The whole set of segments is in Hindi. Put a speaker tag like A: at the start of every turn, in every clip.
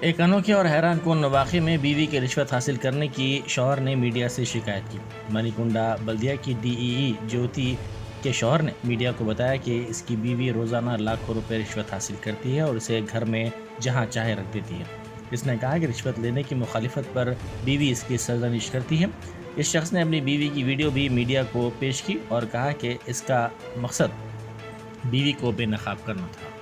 A: एक अनोखे और हैरान कुन वाक़े में बीवी की रिश्वत हासिल करने की शौहर ने मीडिया से शिकायत की। मनीकुंडा बल्दिया की डीईई ज्योति के शौहर ने मीडिया को बताया कि इसकी बीवी रोज़ाना लाखों रुपए रिश्वत हासिल करती है और उसे घर में जहां चाहे रख देती है। इसने कहा कि रिश्वत लेने की मुखालिफत पर बीवी इसकी सरजनिश करती है। इस शख्स ने अपनी बीवी की वीडियो भी मीडिया को पेश की और कहा कि इसका मकसद बीवी को बेनकाब करना था।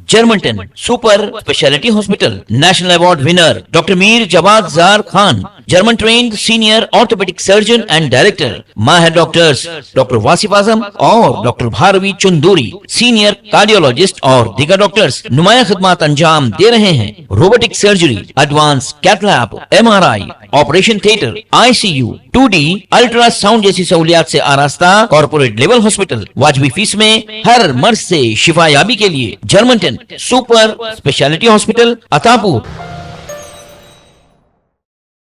B: Germanten super speciality hospital national award winner doctor Mir Jawad Jar Khan, German trained senior orthopaedic surgeon and director, माहिर डॉक्टर्स डॉक्टर वासिफ आजम और doctor Bharavi Chunduri, senior cardiologist और दीगर डॉक्टर्स नुमाया खिदमत अंजाम दे रहे हैं। Robotic surgery, advance cath lab, MRI, operation theatre, ICU, 2D ultrasound जैसी सहूलियात से आरास्ता कॉर्पोरेट लेवल हॉस्पिटल। वाजबी फीस में हर मर्ज से शिफायाबी के लिए Germanton super speciality hospital, Attapur.